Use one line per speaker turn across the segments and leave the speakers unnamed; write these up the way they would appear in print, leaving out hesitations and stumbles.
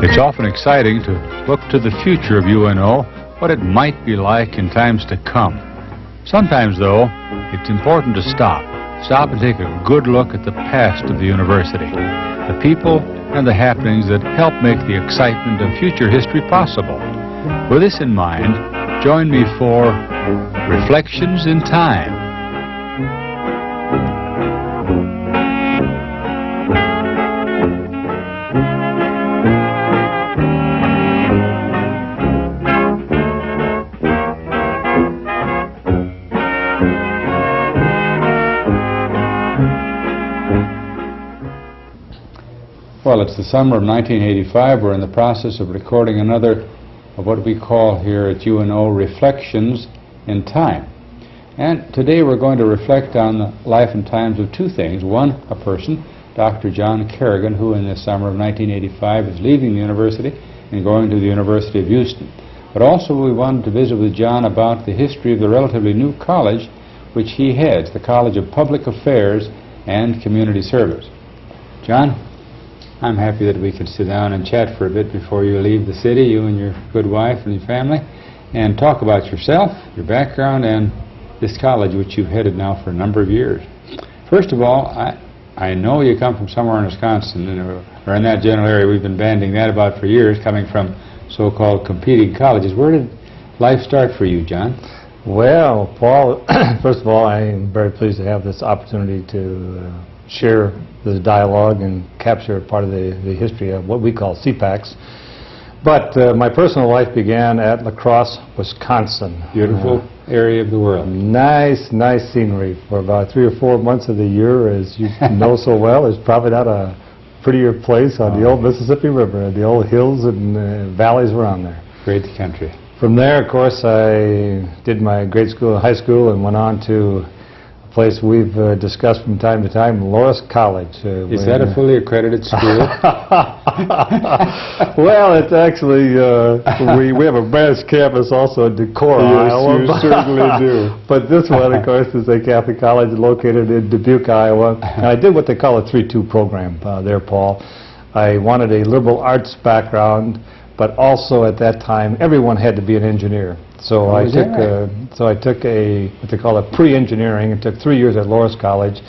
It's often exciting to look to the future of UNO, what it might be like in times to come. Sometimes, though, it's important to stop and take a good look at the past of the university, the people and the happenings that help make the excitement of future history possible. With this in mind, join me for Reflections in Time.
Well, it's the summer of 1985. We're in the process of recording another of what we call here at UNO Reflections in Time. And today we're going to reflect on the life and times of two things. One, a person, Dr. John Kerrigan, who in the summer of 1985 is leaving the university and going to the University of Houston. But also we wanted to visit with John about the history of the relatively new college which he heads, the College of Public Affairs and Community Service. John, I'm happy that we could sit down and chat for a bit before you leave the city, you and your good wife and your family, and talk about yourself, your background, and this college which you've headed now for a number of years. First of all, I know you come from somewhere in Wisconsin, or in that general area. We've been banding that about for years, coming from so-called competing colleges. Where did life start for you, John?
Well, Paul, first of all, I am very pleased to have this opportunity to share the dialogue and capture part of the history of what we call CPACs. But my personal life began at La Crosse, Wisconsin.
Beautiful area of the world.
Nice scenery for about 3 or 4 months of the year, as you know so well. There's probably not a prettier place on the old Mississippi River, the old hills and valleys around there.
Great country.
From there, of course, I did my grade school and high school and went on to place we've discussed from time to time, Loras College.
Is that a fully accredited school?
Well, it's actually, we have a branch campus also in Decorah, Iowa.
You certainly do.
But this one, of course, is a Catholic college located in Dubuque, Iowa. And I did what they call a 3-2 program there, Paul. I wanted a liberal arts background, but also at that time, everyone had to be an engineer. So I took a what they call a pre-engineering. It took 3 years at Loras College,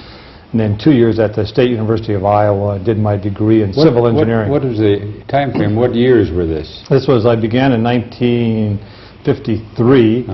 and then 2 years at the State University of Iowa. Did my degree in civil engineering.
What was the time frame? What years were this?
I began in 1953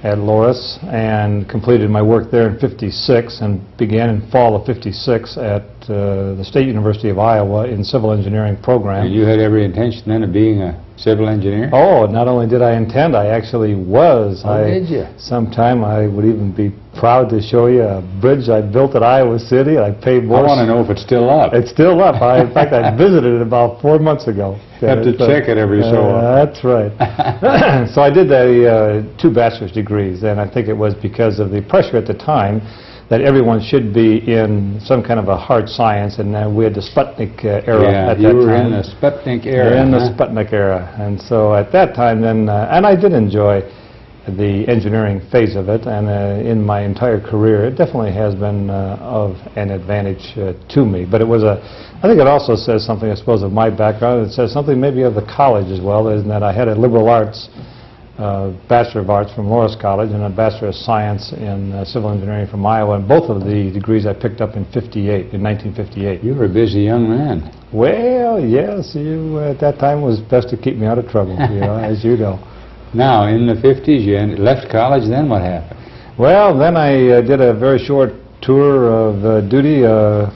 at Loras and completed my work there in '56, and began in fall of '56 at the State University of Iowa in civil engineering program.
And you had every intention then of being a civil engineer?
Oh, not only did I intend, I actually was.
Oh, did you?
Sometime I would even be proud to show you a bridge I built at Iowa City. I paid more.
I want to know if it's still up.
It's still up. In fact, I visited it about 4 months ago.
Have to check it every so often.
That's right. So I did 2 bachelor's degrees, and I think it was because of the pressure at the time that everyone should be in some kind of a hard science, and we had the Sputnik era at that time.
Yeah, you were in the Sputnik era.
In the Sputnik era. And so at that time then, and I did enjoy the engineering phase of it, and in my entire career, it definitely has been of an advantage to me. But it was I think it also says something, I suppose, of my background. It says something maybe of the college as well, in that I had a liberal arts Bachelor of Arts from Loras College and a Bachelor of Science in Civil Engineering from Iowa, and both of the degrees I picked up in 1958.
You were a busy young man.
Well, yes, at that time it was best to keep me out of trouble, as you know.
Now, in the 50s, you left college, then what happened?
Well, then I did a very short tour of duty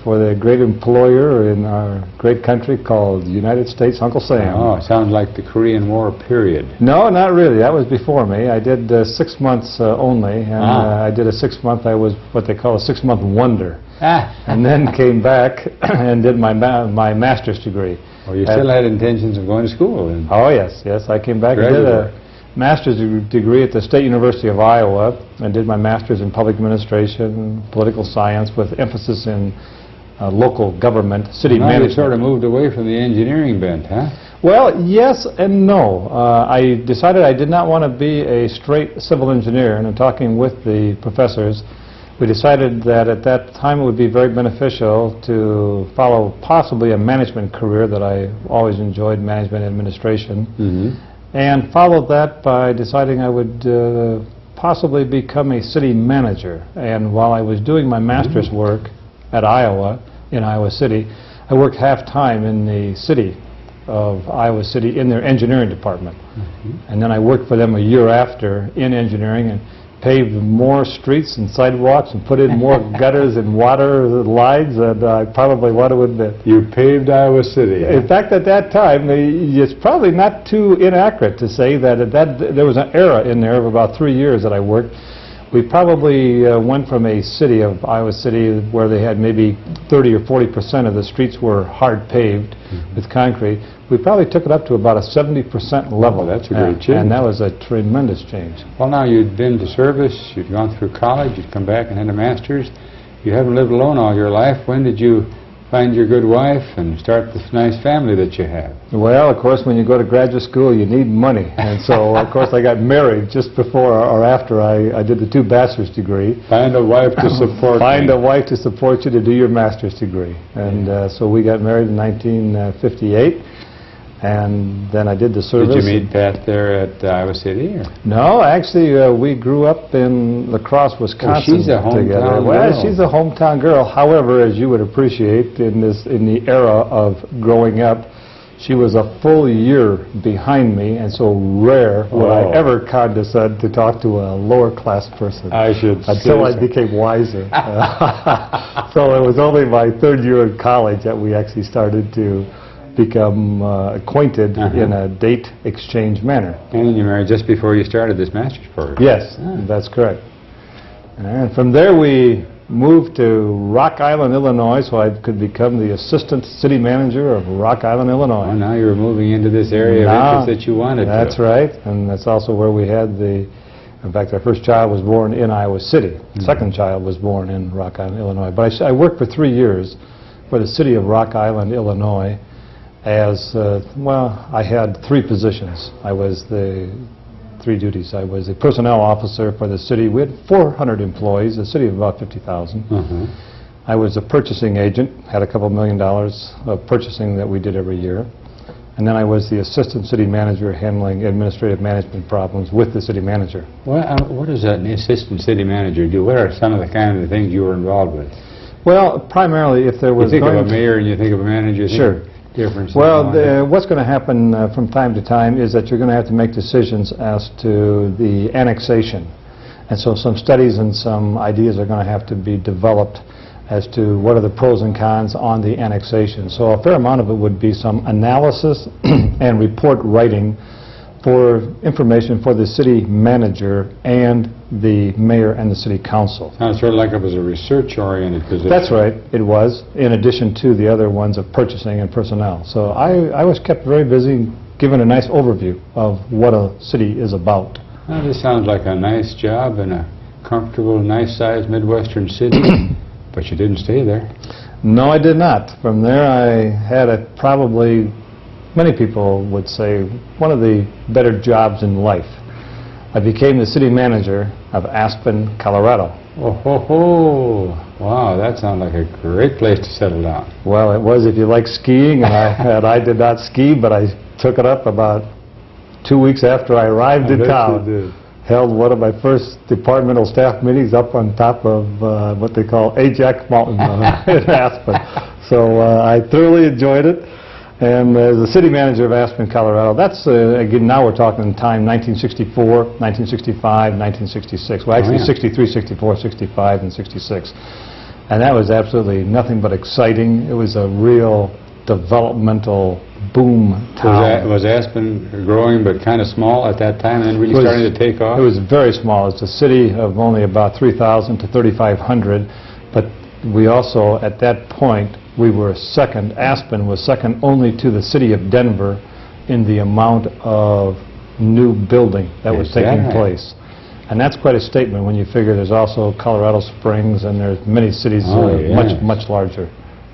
for the great employer in our great country called the United States, Uncle Sam.
Oh, it sounds like the Korean War period.
No, not really. That was before me. I did 6 months only, and I did a 6 month, I was what they call a 6 month wonder. And then came back and did my master's degree.
Well, you still had intentions of going to school then?
Oh, yes, I came back and did a master's degree at the State University of Iowa, and did my master's in public administration, political science, with emphasis in local government, city
Now
management.
you sort of moved away from the engineering bent, huh?
Well, yes and no. I decided I did not want to be a straight civil engineer, and in talking with the professors, we decided that at that time it would be very beneficial to follow possibly a management career that I always enjoyed, management administration, and followed that by deciding I would possibly become a city manager. And while I was doing my master's work at Iowa, in Iowa City, I worked half-time in the city of Iowa City in their engineering department. And then I worked for them a year after in engineering and paved more streets and sidewalks and put in more gutters and water lines than I probably want to admit.
You paved Iowa City.
In fact, at that time, it's probably not too inaccurate to say that there was an era in there of about 3 years that I worked. We probably went from a city of Iowa City where they had maybe 30 or 40% of the streets were hard paved with concrete. We probably took it up to about a 70% level.
Oh, that's a great change.
And that was a tremendous change.
Well, now you'd been to service, you'd gone through college, you'd come back and had a master's. You haven't lived alone all your life. When did you find your good wife and start this nice family that you have?
Well, of course, when you go to graduate school, you need money. And so, of course, I got married just before or after I did the 2 bachelor's degree.
Find a wife to support
Find a wife to support you to do your master's degree. And so we got married in 1958. And then I did the service.
Did you meet Pat there at Iowa City? Or?
No, actually, we grew up in La Crosse, Wisconsin.
Oh, she's a hometown
together.
girl.
Well, she's a hometown girl. However, as you would appreciate in the era of growing up, she was a full year behind me, and so rare would I ever condescend to talk to a lower class person.
I should
until I became wiser. So it was only my 3rd year in college that we actually started to become acquainted in a date exchange manner.
And then you married just before you started this master's program.
Yes, that's correct. And from there we moved to Rock Island, Illinois, so I could become the assistant city manager of Rock Island, Illinois.
Well, now you're moving into this area of interest that you wanted to.
That's right, and that's also where we had in fact, our first child was born in Iowa City. The second child was born in Rock Island, Illinois. But I worked for 3 years for the city of Rock Island, Illinois, as, I had 3 positions. I was the 3 duties. I was a personnel officer for the city. We had 400 employees, a city of about 50,000. I was a purchasing agent, had a couple $1 million of purchasing that we did every year. And then I was the assistant city manager handling administrative management problems with the city manager.
Well, what does an assistant city manager do? What are some of the kind of things you were involved with?
Well, primarily if there was
You think of a mayor and you think of a manager.
Sure.
Difference.
Well, what's going to happen from time to time is that you're going to have to make decisions as to the annexation. And so some studies and some ideas are going to have to be developed as to what are the pros and cons on the annexation. So a fair amount of it would be some analysis and report writing for information for the city manager and the mayor and the city council.
Sounds sort of like it was a research-oriented position.
That's right, it was, in addition to the other ones of purchasing and personnel. So I was kept very busy, given a nice overview of what a city is about.
Well, this sounds like a nice job in a comfortable, nice-sized Midwestern city, but you didn't stay there.
No, I did not. From there, I had probably, many people would say, one of the better jobs in life. I became the city manager of Aspen, Colorado.
Oh, ho, ho. Wow, that sounds like a great place to settle down.
Well, it was if you like skiing, and I did not ski, but I took it up about 2 weeks after I arrived in town. Held one of my first departmental staff meetings up on top of what they call Ajax Mountain in Aspen. So I thoroughly enjoyed it. And as the city manager of Aspen, Colorado, that's, again, now we're talking time 1964, 1965, 1966. Well, actually 63, 64, 65, and 66. And that was absolutely nothing but exciting. It was a real developmental boom town.
Was Aspen growing but kind of small at that time and then really starting to take off?
It was very small. It's a city of only about 3,000 to 3,500. But we also, at that point, we were second. Aspen was second only to the city of Denver in the amount of new building that was taking place. And that's quite a statement when you figure there's also Colorado Springs and there's many cities much larger.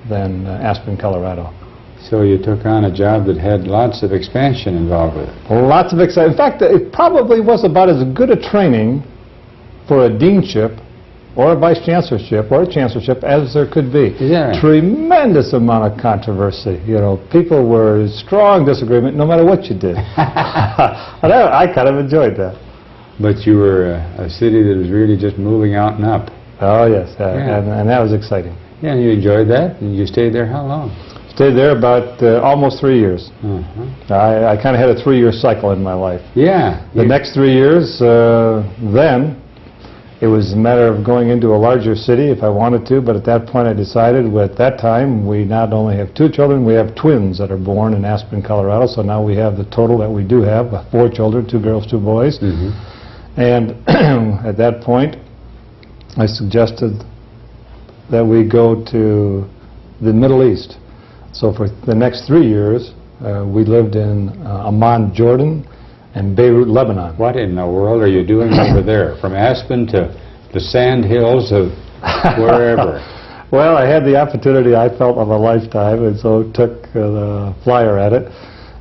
than Aspen, Colorado.
So you took on a job that had lots of expansion involved with it.
Lots of excitement. In fact, it probably was about as good a training for a deanship or a vice chancellorship or a chancellorship as there could be.
Yeah.
Tremendous amount of controversy. You know, people were strong disagreement no matter what you did. And I kind of enjoyed that.
But you were a city that was really just moving out and up.
Oh yes,
Yeah.
and that was exciting.
Yeah, and you enjoyed that, and you stayed there how long?
Stayed there about almost 3 years.
Uh-huh.
I kind of had a 3-year cycle in my life.
Yeah.
The next 3 years, then, it was a matter of going into a larger city if I wanted to, but at that point I decided, at that time, we not only have 2 children, we have twins that are born in Aspen, Colorado, so now we have the total that we do have, 4 children, 2 girls, 2 boys.
Mm-hmm.
And at that point, I suggested that we go to the Middle East. So for the next 3 years, we lived in Amman, Jordan, and Beirut, Lebanon.
What in the world are you doing over there? From Aspen to the sand hills of wherever?
Well, I had the opportunity, I felt, of a lifetime, and so took the flyer at it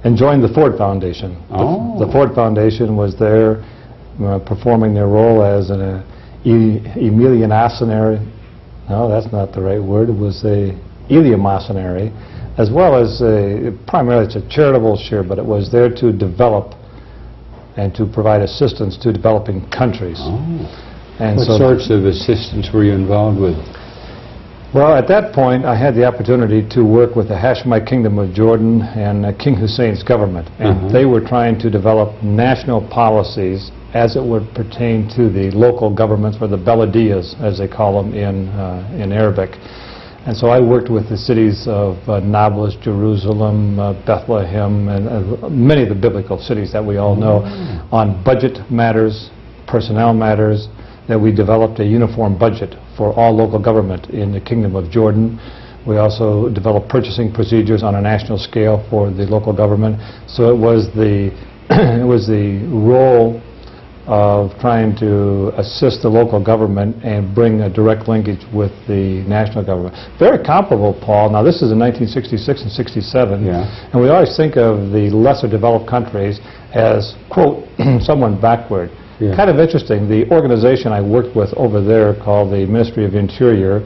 and joined the Ford Foundation.
Oh.
The Ford Foundation was there performing their role as an eleemosynary. No, that's not the right word. It was a eleemosynary, as well as primarily it's a charitable share, but it was there to develop and to provide assistance to developing countries.
Oh.
And
What
so
sorts of assistance were you involved with?
Well, at that point, I had the opportunity to work with the Hashemite Kingdom of Jordan and King Hussein's government, and they were trying to develop national policies as it would pertain to the local governments, or the belediyas, as they call them in Arabic. And so I worked with the cities of Nablus, Jerusalem, Bethlehem, and many of the biblical cities that we all know on budget matters, personnel matters, that we developed a uniform budget for all local government in the Kingdom of Jordan. We also developed purchasing procedures on a national scale for the local government. So it was the it was the role of trying to assist the local government and bring a direct linkage with the national government. Very comparable, Paul. Now this is in 1966 and 67, and we always think of the lesser developed countries as, quote, someone backward. Kind of interesting, the organization I worked with over there, called the Ministry of Interior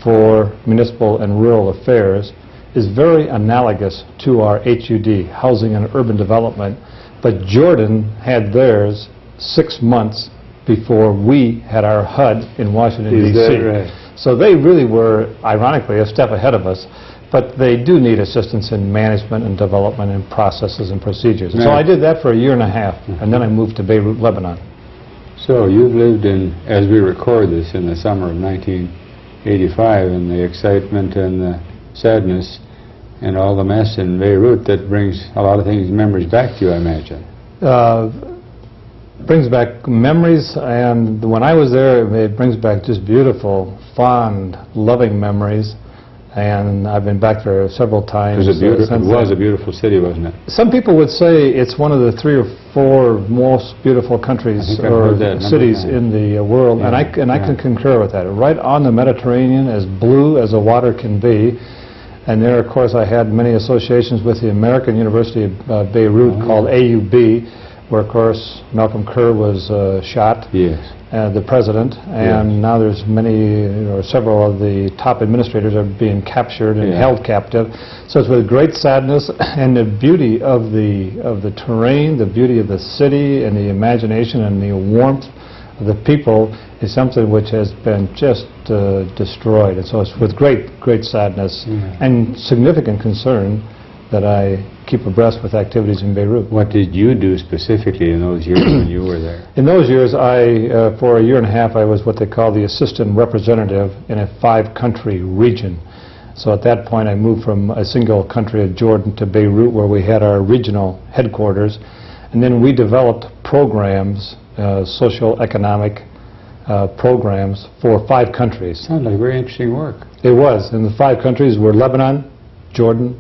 for Municipal and Rural Affairs, is very analogous to our HUD, Housing and Urban Development, but Jordan had theirs 6 months before we had our HUD in Washington, D.C.
Right?
So they really were, ironically, a step ahead of us, but they do need assistance in management and development and processes and procedures. So I did that for a year and a half, and then I moved to Beirut, Lebanon.
So you've lived in, as we record this, in the summer of 1985, and the excitement and the sadness and all the mess in Beirut, that brings a lot of things, memories back to you, I imagine.
Brings back memories, and when I was there, it brings back just beautiful, fond, loving memories. And I've been back there several times.
It was a beautiful city, wasn't it?
Some people would say it's one of the 3 or 4 most beautiful countries or cities in the world, and I can concur with that. Right on the Mediterranean, as blue as the water can be. And there, of course, I had many associations with the American University of Beirut, called AUB, where, of course, Malcolm Kerr was shot.
Yes.
The president, and now there's many, or several of the top administrators are being captured and held captive. So it's with great sadness, and the beauty of the terrain, the beauty of the city, and the imagination and the warmth of the people is something which has been just destroyed. And so it's with great sadness and significant concern that I keep abreast with activities in Beirut.
What did you do specifically in those years when you were there?
In those years, for a year and a half, I was what they call the assistant representative in a 5-country region. So at that point, I moved from a single country of Jordan to Beirut, where we had our regional headquarters. And then we developed programs, social economic programs for 5 countries.
Sounds like very interesting work.
It was. And the 5 countries were Lebanon, Jordan,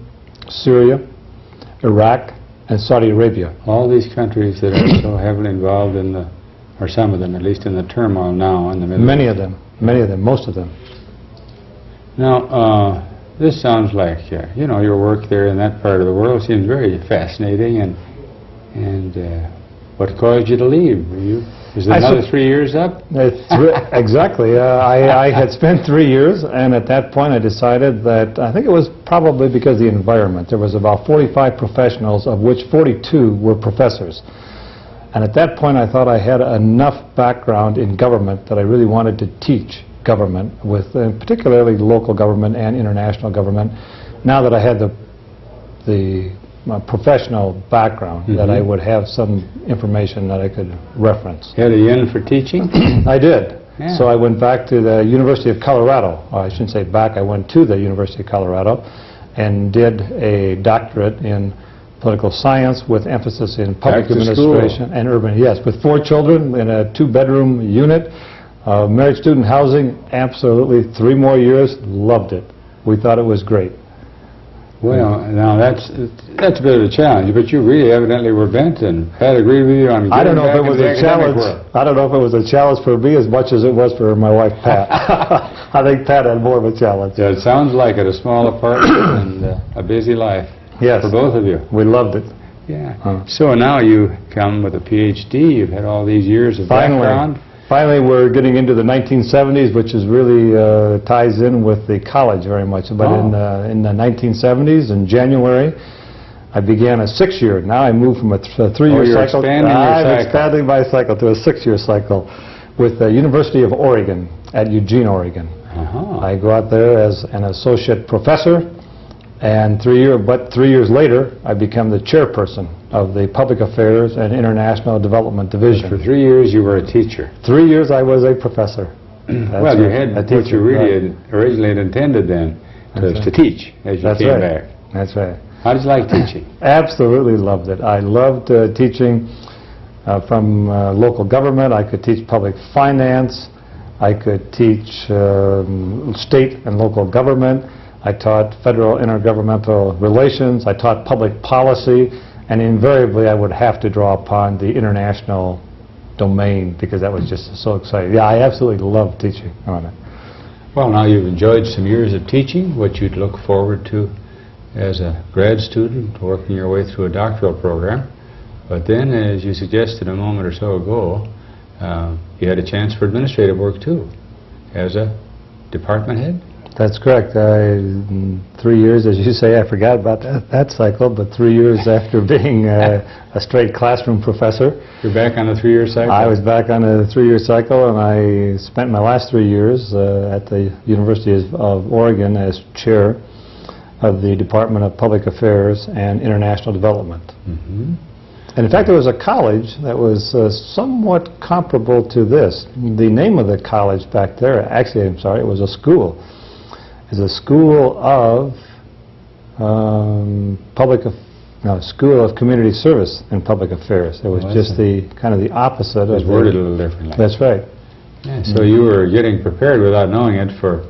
Syria, Iraq, and Saudi Arabia.
All these countries that are so heavily involved in the, or some of them at least, in the turmoil now in the Middle East.
Many of them, most of them.
Now, this sounds like, you know, your work there in that part of the world seems very fascinating, and what caused you to leave? Is there another 3 years up?
Exactly. I had spent 3 years, and at that point I decided that, I think it was probably because of the environment. There was about 45 professionals, of which 42 were professors. And at that point I thought I had enough background in government that I really wanted to teach government, with particularly local government and international government, now that I had the professional background, that I would have some information that I could reference.
Had a yen for teaching?
I did.
Yeah.
So I went back to the University of Colorado. Well, I shouldn't say back, I went to the University of Colorado and did a doctorate in political science with emphasis in public administration and urban. Yes, with 4 children in a 2-bedroom unit, married student housing, absolutely 3 more years, loved it. We thought it was great.
Well, now that's a bit of a challenge, but you really evidently were bent, and Pat agreed with you on getting
I don't know
back
if it was
into
a
academic
challenge.
world.
I don't know if it was a challenge for me as much as it was for my wife Pat. I think Pat had more of a challenge.
Yeah, it sounds like it, a small apartment and a busy life.
Yes,
for both of you.
We loved it.
Yeah. So now you come with a PhD. You've had all these years of background.
Finally, we're getting into the 1970s, which is really ties in with the college very much. But in the 1970s, in January, I began a 6-year. Now I moved from a 3-year cycle. I'm expanding my cycle to a 6-year cycle with the University of Oregon at Eugene, Oregon. I go out there as an associate professor, and 3 years later, I become the chairperson of the Public Affairs and International Development Division.
For 3 years you were a teacher.
3 years I was a professor.
Well, you had what you really had originally intended then, to teach as you came back.
That's right.
How did you like teaching?
Absolutely loved it. I loved teaching from local government. I could teach public finance. I could teach state and local government. I taught federal intergovernmental relations. I taught public policy. And invariably, I would have to draw upon the international domain because that was just so exciting. Yeah, I absolutely love teaching on it.
Well, now you've enjoyed some years of teaching, what you'd look forward to as a grad student, working your way through a doctoral program. But then, as you suggested a moment or so ago, you had a chance for administrative work too, as a department head?
That's correct. 3 years, as you say, I forgot about that cycle, but 3 years after being a straight classroom professor.
You're back on a 3-year cycle?
I was back on a 3-year cycle, and I spent my last 3 years at the University of Oregon as chair of the Department of Public Affairs and International Development. And in fact, there was a college that was somewhat comparable to this. The name of the college back there, actually, I'm sorry, it was a school. Is a school of School of Community Service and Public Affairs. It was just the kind of the opposite.
It was worded a little differently.
That's right.
Yeah, so you were getting prepared without knowing it for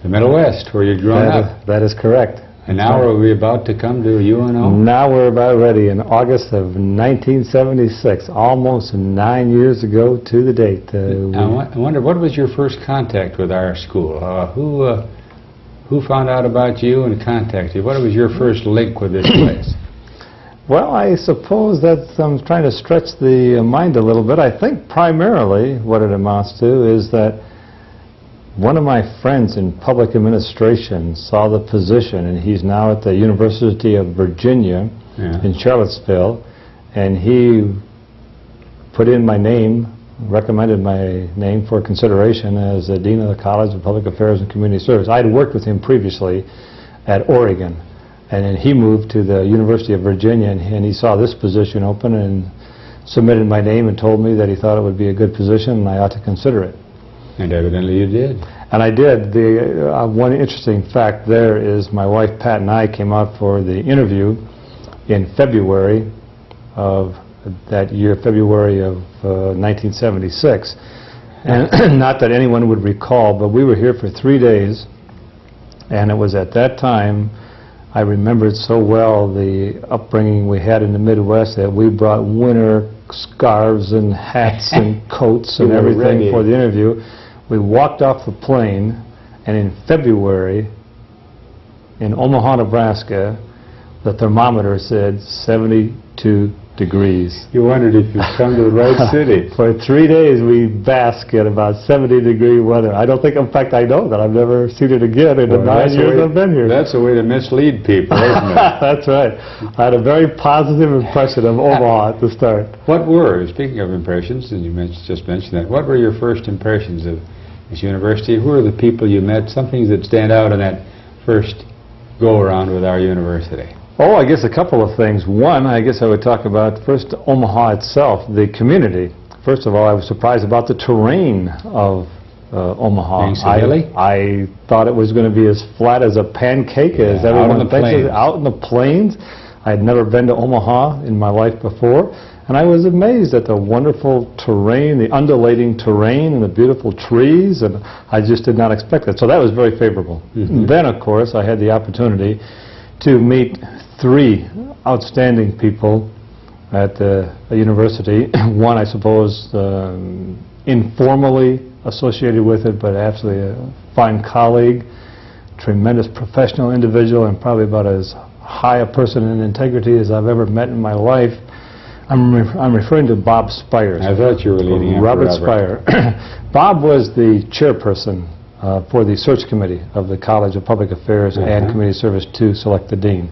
the Middle West, where you'd grown up.
That is correct.
And now are we about to come to UNO?
Now we're about ready in August of 1976, almost 9 years ago to the date.
I wonder, what was your first contact with our school? Who found out about you and contacted you? What was your first link with this place?
Well, I suppose that I'm trying to stretch the mind a little bit. I think primarily what it amounts to is that one of my friends in public administration saw the position, and he's now at the University of Virginia in Charlottesville, and he put in my name, recommended my name for consideration as the Dean of the College of Public Affairs and Community Service. I had worked with him previously at Oregon, and then he moved to the University of Virginia, and he saw this position open and submitted my name and told me that he thought it would be a good position and I ought to consider it.
And evidently you did.
And I did. The one interesting fact there is my wife Pat and I came out for the interview in February of that year, February of 1976. And not that anyone would recall, but we were here for 3 days, and it was at that time I remembered so well the upbringing we had in the Midwest that we brought winter scarves and hats and coats and everything for the interview. We walked off the plane, and in February, in Omaha, Nebraska, the thermometer said 72 degrees.
You wondered if you'd come to the right city.
For 3 days we bask in about 70-degree weather. I don't think, in fact, I know that. I've never seen it again in the 9 years I've been here.
That's a way to mislead people, isn't it?
That's right. I had a very positive impression of Omaha at the start.
What were, speaking of impressions, and you just mentioned that, what were your first impressions of this university? Who were the people you met? Some things that stand out in that first go-around with our university.
Oh, I guess a couple of things. One, I guess I would talk about first Omaha itself, the community. First of all, I was surprised about the terrain of Omaha. I thought it was going to be as flat as a pancake, as everyone thinks. Out in the plains. I had never been to Omaha in my life before, and I was amazed at the wonderful terrain, the undulating terrain, and the beautiful trees, and I just did not expect that. So that was very favorable. Then, of course, I had the opportunity to meet 3 outstanding people at the university. One, I suppose, informally associated with it, but absolutely a fine colleague, tremendous professional individual, and probably about as high a person in integrity as I've ever met in my life. I'm referring to Bob Spires.
I thought you were leading after
Robert Spire. Bob was the chairperson for the search committee of the College of Public Affairs and Community Service to select the dean.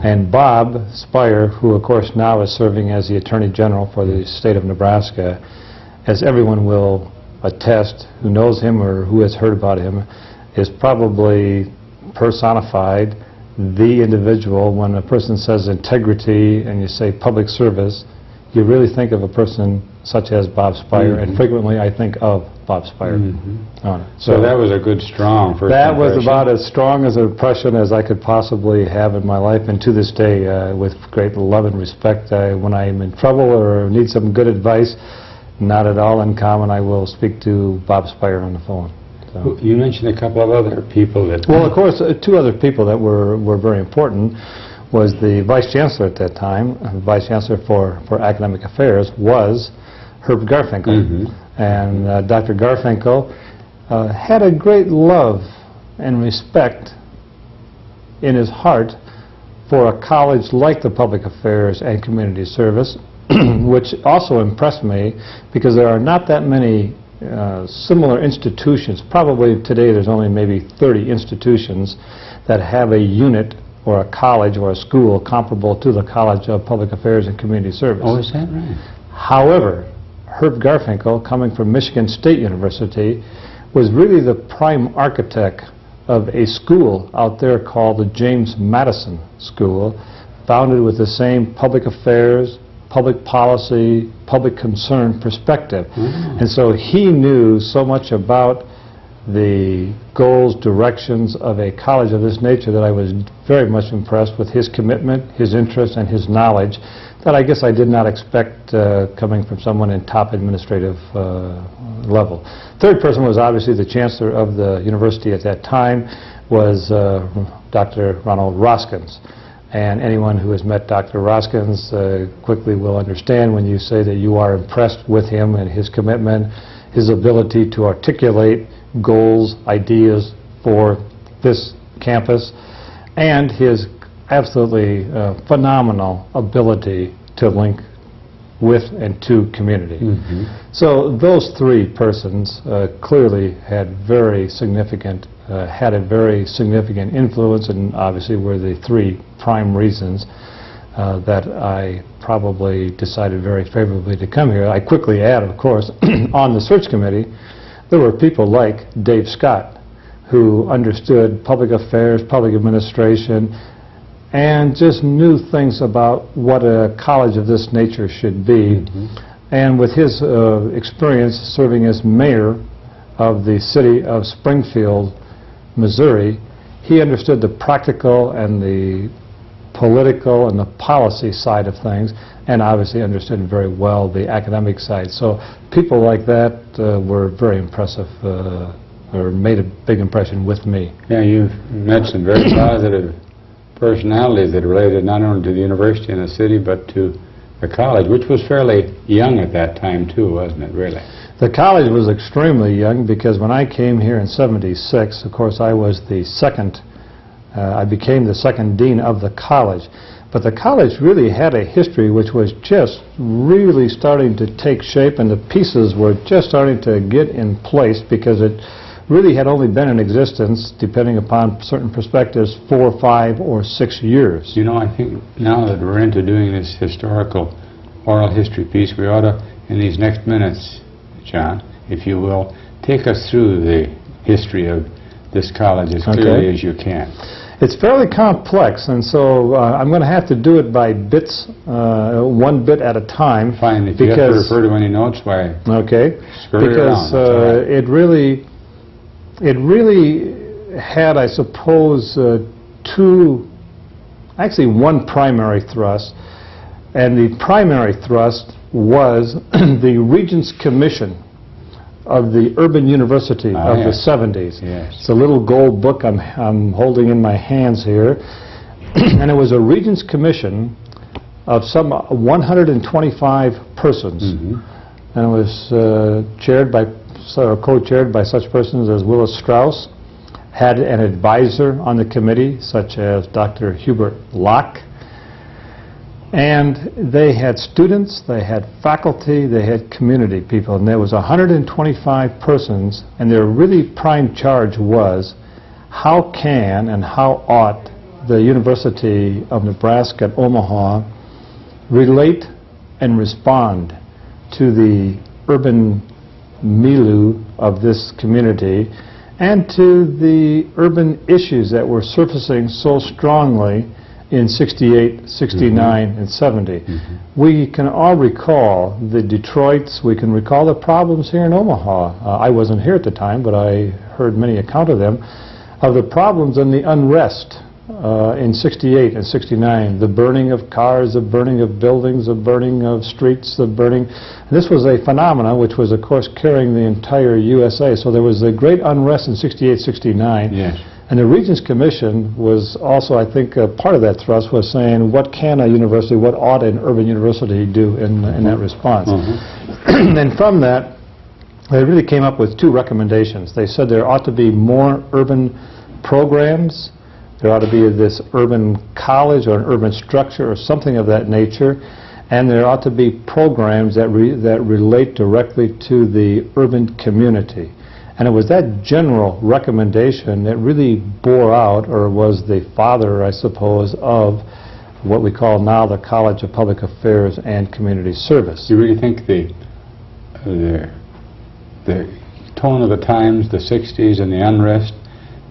And Bob Spire, who of course now is serving as the Attorney General for the state of Nebraska, as everyone will attest who knows him or who has heard about him, is probably personified the individual. When a person says integrity and you say public service, you really think of a person such as Bob Spire, and frequently I think of Bob Spire.
So that was a good, strong first
That
impression.
was about as strong as an impression as I could possibly have in my life, and to this day, with great love and respect, when I'm in trouble or need some good advice, not at all uncommon, I will speak to Bob Spire on the phone. So.
You mentioned a couple of other people that...
Well, of course, 2 other people that were very important was the Vice Chancellor at that time. The Vice Chancellor for Academic Affairs was Herb Garfinkel. And Dr. Garfinkel had a great love and respect in his heart for a college like the Public Affairs and Community Service, which also impressed me because there are not that many similar institutions. Probably today there's only maybe 30 institutions that have a unit or a college or a school comparable to the College of Public Affairs and Community Service.
Oh, is that right?
However, Herb Garfinkel, coming from Michigan State University, was really the prime architect of a school out there called the James Madison School, founded with the same public affairs, public policy, public concern perspective. And so he knew so much about the goals, directions of a college of this nature that I was very much impressed with his commitment, his interest, and his knowledge that I guess I did not expect coming from someone in top administrative level. Third person was obviously the Chancellor of the university at that time, was Dr. Ronald Roskins. And anyone who has met Dr. Roskins quickly will understand when you say that you are impressed with him and his commitment, his ability to articulate goals, ideas for this campus, and his absolutely phenomenal ability to link with and to community. So those 3 persons clearly had a very significant influence, and obviously were the 3 prime reasons that I probably decided very favorably to come here. I quickly add, of course, on the search committee, there were people like Dave Scott, who understood public affairs, public administration, and just knew things about what a college of this nature should be. And with his experience serving as mayor of the city of Springfield, Missouri, he understood the practical and the political and the policy side of things, and obviously understood very well the academic side. So people like that were very impressive, or made a big impression with me.
Yeah, you mentioned very positive personalities that related not only to the university and the city, but to the college, which was fairly young at that time too, wasn't it, really?
The college was extremely young, because when I came here in '76, of course I was the second I became the second dean of the college. But the college really had a history which was just really starting to take shape, and the pieces were just starting to get in place, because it really had only been in existence, depending upon certain perspectives, 4, 5, or 6 years.
You know, I think now that we're into doing this historical oral history piece, we ought to, in these next minutes, John, if you will, take us through the history of this college as clearly as you can.
It's fairly complex, and so I'm going to have to do it by bits, one bit at a time.
Fine. If you have to refer to any notes, why?
Okay.
Scurry around.
Because it really had, I suppose, one primary thrust, and the primary thrust was the Regents Commission of the Urban University of the 70s.
Yes.
It's a little gold book I'm holding in my hands here. And it was a Regents Commission of some 125 persons. And it was co-chaired by such persons as Willis Strauss, had an advisor on the committee such as Dr. Hubert Locke, and they had students, they had faculty, they had community people, and there was 125 persons, and their really prime charge was how can and how ought the University of Nebraska at Omaha relate and respond to the urban milieu of this community and to the urban issues that were surfacing so strongly in 68, 69, and 70. We can all recall the Detroits, we can recall the problems here in Omaha. I wasn't here at the time, but I heard many account of them, of the problems and the unrest in 68 and 69, the burning of cars, the burning of buildings, the burning of streets, the burning. This was a phenomenon which was, of course, carrying the entire USA. So there was a great unrest in 68, 69.
Yes.
And the Regents Commission was also, I think, part of that thrust was saying, what can a university, what ought an urban university do in that response? And from that, they really came up with 2 recommendations. They said there ought to be more urban programs, there ought to be this urban college or an urban structure or something of that nature, and there ought to be programs that relate directly to the urban community. And it was that general recommendation that really bore out, or was the father, I suppose, of what we call now the College of Public Affairs and Community Service.
Do you really think the tone of the times, the 60s, and the unrest,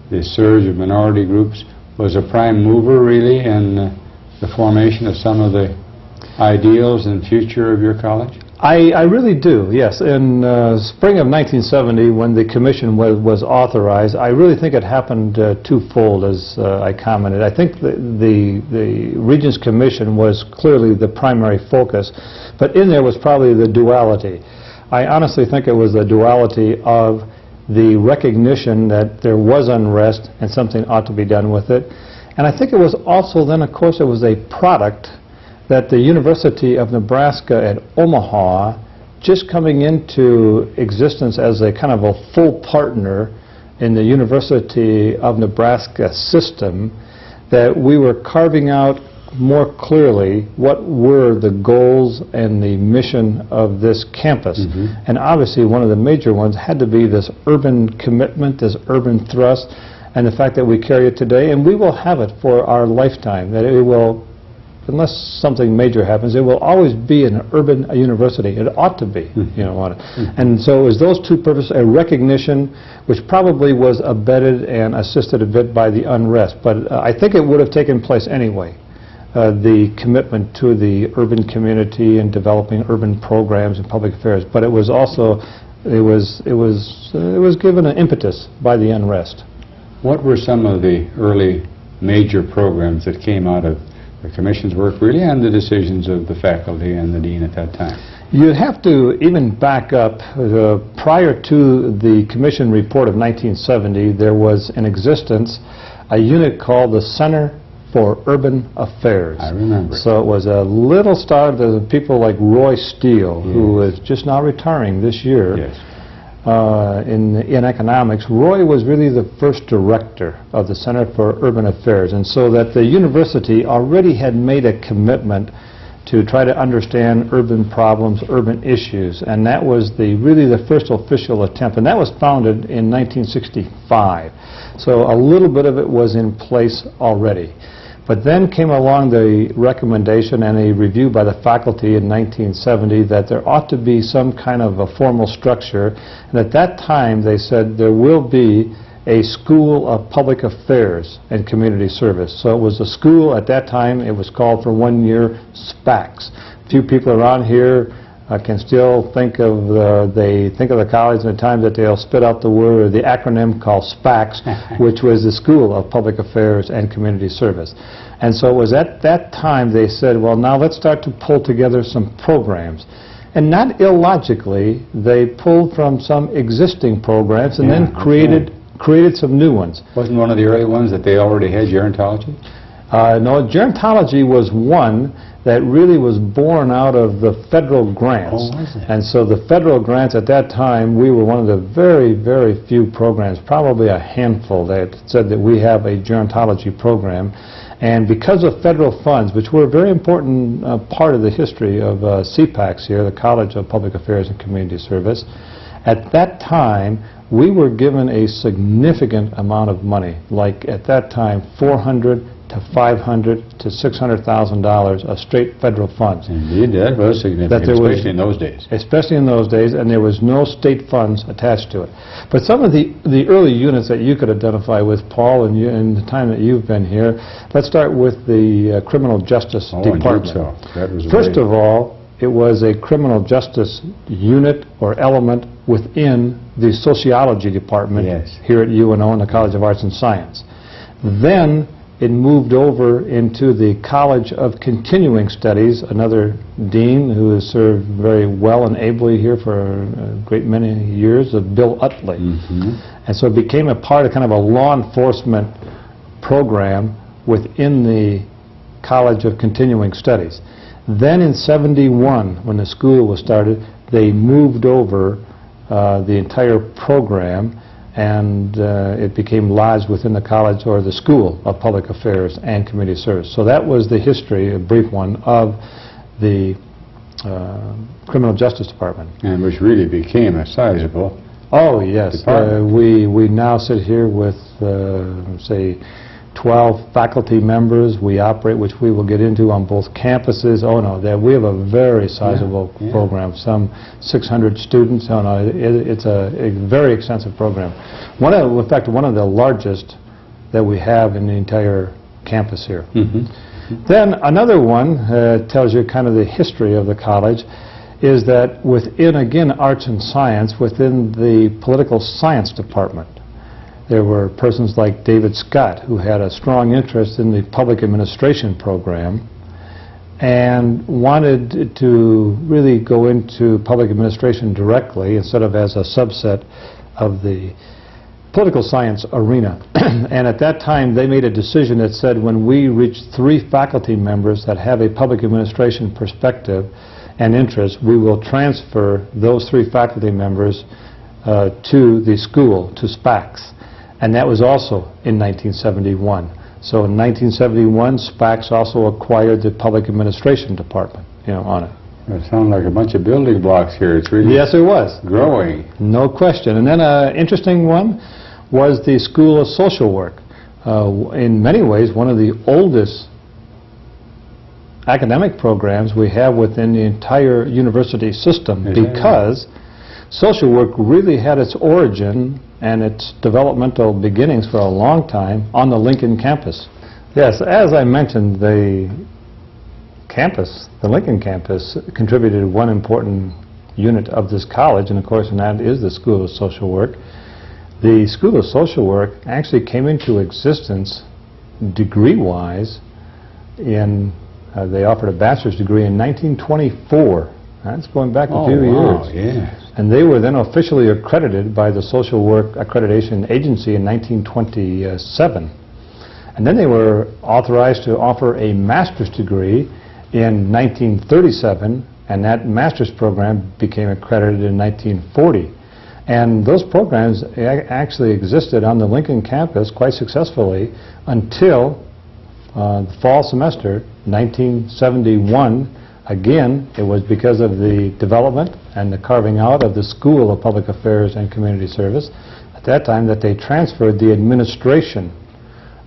the surge of minority groups, was a prime mover, really, in the formation of some of the ideals and future of your college?
I really do, yes. In spring of 1970, when the commission was authorized, I really think it happened twofold, as I commented. I think the Regents Commission was clearly the primary focus, but in there was probably the duality. I honestly think it was the duality of the recognition that there was unrest and something ought to be done with it. And I think it was also then, of course, it was a product that the University of Nebraska at Omaha, just coming into existence as a kind of a full partner in the University of Nebraska system, that we were carving out more clearly what were the goals and the mission of this campus. And obviously one of the major ones had to be this urban commitment, this urban thrust, and the fact that we carry it today, and we will have it for our lifetime, that it will, unless something major happens, it will always be an urban university. It ought to be, you know. And so it was those 2 purposes, a recognition which probably was abetted and assisted a bit by the unrest, but I think it would have taken place anyway. The commitment to the urban community and developing urban programs and public affairs, but it was also, it was given an impetus by the unrest.
What were some of the early major programs that came out of the Commission's work, really, and the decisions of the faculty and the dean at that time?
You'd have to even back up. Prior to the Commission report of 1970, there was in existence a unit called the Center for Urban Affairs.
I remember.
So it was a little start of people like Roy Steele, who is just now retiring this year.
Yes.
in economics, Roy was really the first director of the Center for Urban Affairs, and so that the university already had made a commitment to try to understand urban problems, urban issues, and that was really the first official attempt, and that was founded in 1965. So a little bit of it was in place already. But then came along the recommendation and a review by the faculty in 1970 that there ought to be some kind of a formal structure, and at that time they said there will be a School of Public Affairs and Community Service. So it was a school at that time, it was called for 1 year SPACS. A few people around here can still think of the college in the time that they'll spit out the word, or the acronym called SPACS, which was the School of Public Affairs and Community Service. And so it was at that time they said, well, now let's start to pull together some programs. And not illogically, they pulled from some existing programs and then created some new ones.
Wasn't one of the early ones that they already had gerontology?
No, gerontology was one that really was born out of the federal grants.
Oh, was it?
And so the federal grants at that time, we were one of the very, very few programs, probably a handful, that said that we have a gerontology program. And because of federal funds, which were a very important part of the history of CPACS here, the College of Public Affairs and Community Service, at that time, we were given a significant amount of money, like at that time, $400,000 to $500,000 to $600,000 of straight federal funds.
Indeed, that was significant, especially in those days.
Especially in those days, and there was no state funds attached to it. But some of the early units that you could identify with, Paul, in the time that you've been here, let's start with the Criminal Justice Department.
So. That was
First of all, it was a criminal justice unit or element within the sociology department here at UNO in the College of Arts and Science. Then it moved over into the College of Continuing Studies, another dean who has served very well and ably here for a great many years, of Bill Utley. And so it became a part of kind of a law enforcement program within the College of Continuing Studies. Then in '71, when the school was started, they moved over the entire program, and it became lodged within the college or the School of Public Affairs and Community Service. So that was the history, a brief one, of the Criminal Justice Department.
And which really became a sizable
department. We now sit here with, say, 12 faculty members. We operate, which we will get into, on both campuses. We have a very sizable program, some 600 students. It's a very extensive program. In fact, one of the largest that we have in the entire campus here. Then another one tells you kind of the history of the college, is that within, again, arts and science, within the political science department, there were persons like David Scott, who had a strong interest in the public administration program and wanted to really go into public administration directly instead of as a subset of the political science arena. And at that time, they made a decision that said, when we reach 3 faculty members that have a public administration perspective and interest, we will transfer those 3 faculty members to the school, to SPACS. And that was also in 1971. So in 1971, SPACS also acquired the Public Administration Department, on it.
It sounds like a bunch of building blocks here. It's really
yes, it was
growing.
No question. And then an interesting one was the School of Social Work. In many ways, one of the oldest academic programs we have within the entire university system, because social work really had its origin and its developmental beginnings for a long time on the Lincoln campus. Yes, as I mentioned, the Lincoln campus, contributed one important unit of this college, and of course, and that is the School of Social Work. The School of Social Work actually came into existence degree-wise they offered a bachelor's degree in 1924. That's going back a few years.
Yes.
And they were then officially accredited by the Social Work Accreditation Agency in 1927. And then they were authorized to offer a master's degree in 1937, and that master's program became accredited in 1940. And those programs actually existed on the Lincoln campus quite successfully until the fall semester, 1971. Again, it was because of the development and the carving out of the School of Public Affairs and Community Service at that time that they transferred the administration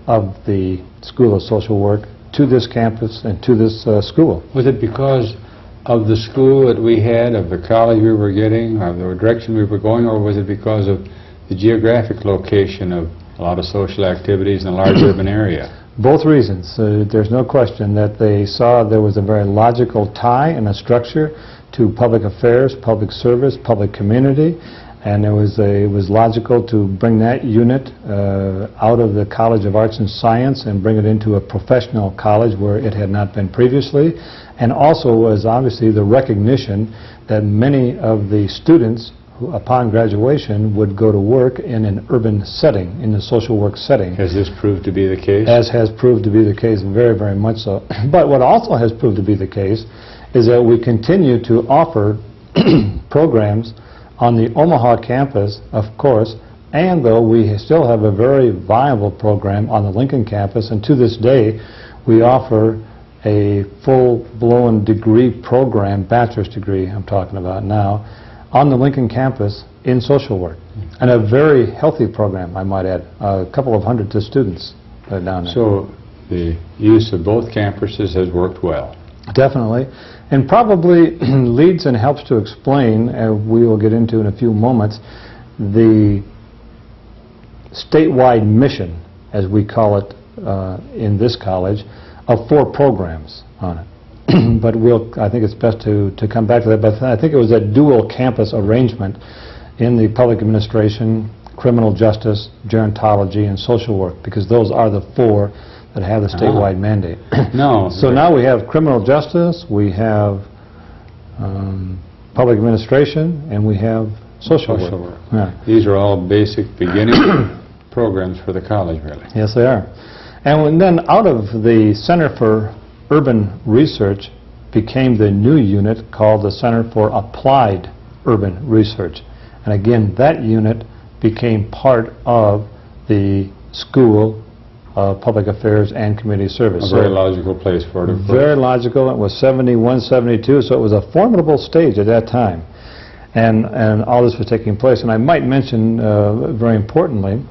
of the School of Social Work to this campus and to this school.
Was it because of the school that we had, of the college we were getting, or the direction we were going, or was it because of the geographic location of a lot of social activities in a large urban area?
Both reasons. There's no question that they saw there was a very logical tie and a structure to public affairs, public service, public community, and it was logical to bring that unit out of the College of Arts and Science and bring it into a professional college where it had not been previously, and also was obviously the recognition that many of the students who, upon graduation, would go to work in an urban setting, in the social work setting.
Has this proved to be the case?
As has proved to be the case, very, very much so. But what also has proved to be the case is that we continue to offer programs on the Omaha campus, of course, and though we still have a very viable program on the Lincoln campus, and to this day we offer a full-blown degree program, bachelor's degree I'm talking about now, on the Lincoln campus in social work, and a very healthy program, I might add, a couple of hundred students down there.
So the use of both campuses has worked well.
Definitely, and probably leads and helps to explain, we will get into in a few moments, the statewide mission, as we call it in this college, of 4 programs on it. But I think it's best to come back to that. But I think it was a dual campus arrangement in the public administration, criminal justice, gerontology, and social work, because those are the 4 that have the statewide mandate.
No.
So now we have criminal justice, we have public administration, and we have social work. Yeah.
These are all basic beginning programs for the college, really.
Yes, they are. And then out of the Center for Urban Research became the new unit called the Center for Applied Urban Research. And again, that unit became part of the School of Public Affairs and Community Service.
A very logical place for it, of course.
Very logical. It was 71, 72, so it was a formidable stage at that time. And all this was taking place. And I might mention, very importantly,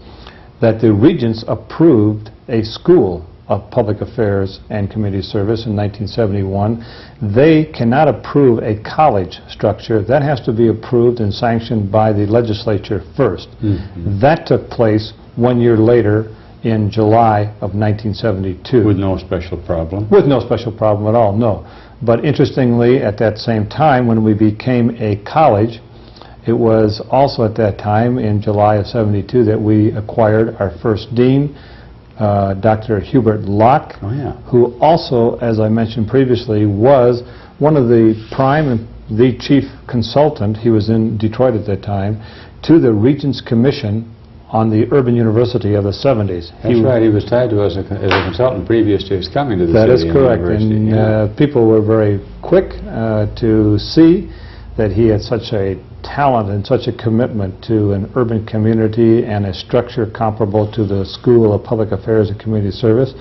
that the Regents approved a School of Public Affairs and Community Service in 1971. They cannot approve a college structure. That has to be approved and sanctioned by the legislature first. Mm-hmm. That took place 1 year later in July of 1972.
With no special problem?
With no special problem at all, no. But interestingly, at that same time, when we became a college, it was also at that time, in July of 72, that we acquired our first dean, Dr. Hubert Locke, who also, as I mentioned previously, was one of the prime and the chief consultant, he was in Detroit at that time, to the Regents Commission on the Urban University of the 70s.
That's right, he was tied to us as a consultant previous to his coming to the
city. That is correct,
and
people were very quick to see that he had such a talent and such a commitment to an urban community and a structure comparable to the School of Public Affairs and Community Service,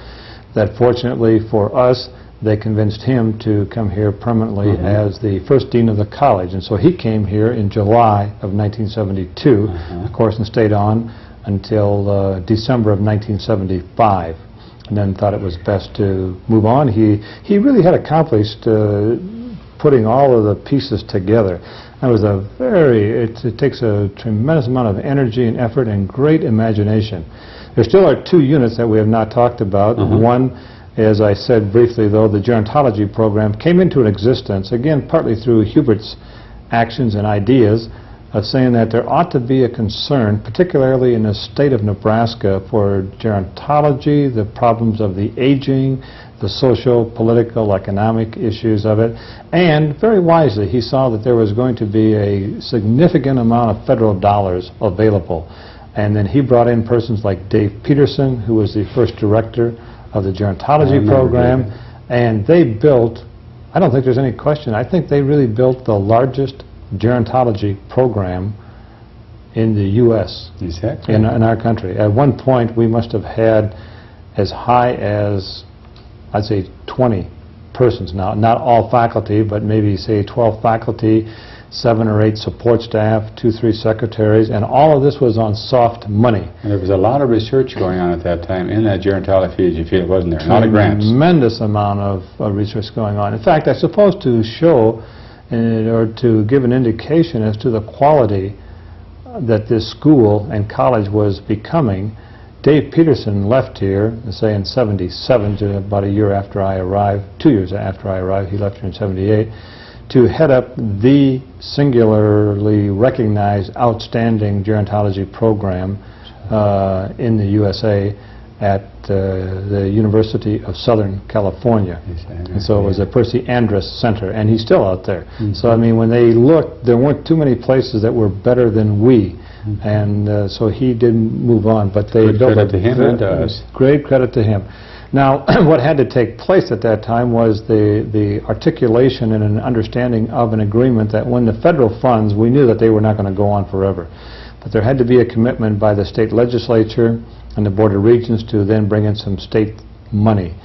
that fortunately for us, they convinced him to come here permanently as the first dean of the college. And so he came here in July of 1972, of course, and stayed on until December of 1975, and then thought it was best to move on. He really had accomplished putting all of the pieces together. That was a it takes a tremendous amount of energy and effort and great imagination. There still are 2 units that we have not talked about. One, as I said briefly though, the gerontology program came into existence, again partly through Hubert's actions and ideas, of saying that there ought to be a concern, particularly in the state of Nebraska, for gerontology, the problems of the aging, the social, political, economic issues of it, and very wisely he saw that there was going to be a significant amount of federal dollars available. And then he brought in persons like Dave Peterson, who was the first director of the gerontology program, and they built, I don't think there's any question, I think they really built the largest gerontology program in the U.S.,
Exactly.
in our country. At one point, we must have had as high as, I'd say, 20 persons now. Not all faculty, but maybe, say, 12 faculty, 7 or 8 support staff, 2, 3 secretaries, and all of this was on soft money.
And there was a lot of research going on at that time in that gerontology field, you feel it wasn't there? A lot of grants.
Tremendous amount of research going on. In fact, I suppose to show or to give an indication as to the quality that this school and college was becoming, Dave Peterson left here, say in '77, about a year after I arrived, 2 years after I arrived. He left here in '78, to head up the singularly recognized outstanding gerontology program in the USA at the University of Southern California. And so it was the Percy Andrus Center, and he's still out there. So I mean, when they looked, there weren't too many places that were better than we. And so he didn't move on, but they
Great credit to him and to us.
Great credit to him. Now, what had to take place at that time was the articulation and an understanding of an agreement that when the federal funds, we knew that they were not going to go on forever. But there had to be a commitment by the state legislature and the Board of Regents to then bring in some state money.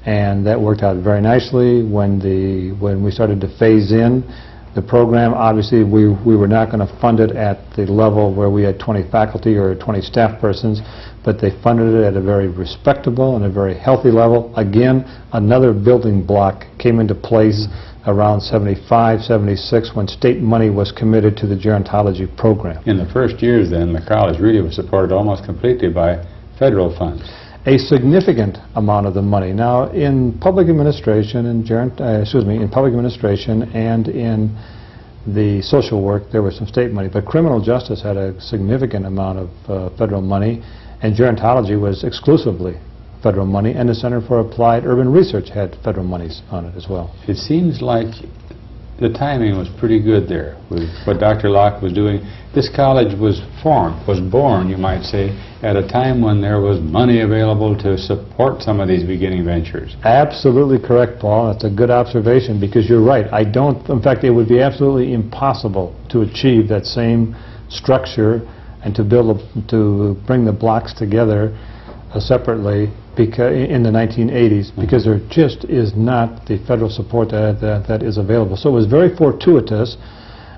And that worked out very nicely. When we started to phase in the program, obviously we were not going to fund it at the level where we had 20 faculty or 20 staff persons, but they funded it at a very respectable and a very healthy level. Again, another building block came into place around '75, '76 when state money was committed to the gerontology program.
In the first years then, the college really was supported almost completely by federal funds.
A significant amount of the money. Now, in public administration and in public administration and in the social work, there was some state money, but criminal justice had a significant amount of federal money, and gerontology was exclusively federal money, and the Center for Applied Urban Research had federal monies on it as well.
It seems like the timing was pretty good there with what Dr. Locke was doing. This college was born, you might say, at a time when there was money available to support some of these beginning ventures.
Absolutely correct, Paul. That's a good observation, because you're right. In fact, it would be absolutely impossible to achieve that same structure and to bring the blocks together separately in the 1980s, because there just is not the federal support that is available. So it was very fortuitous,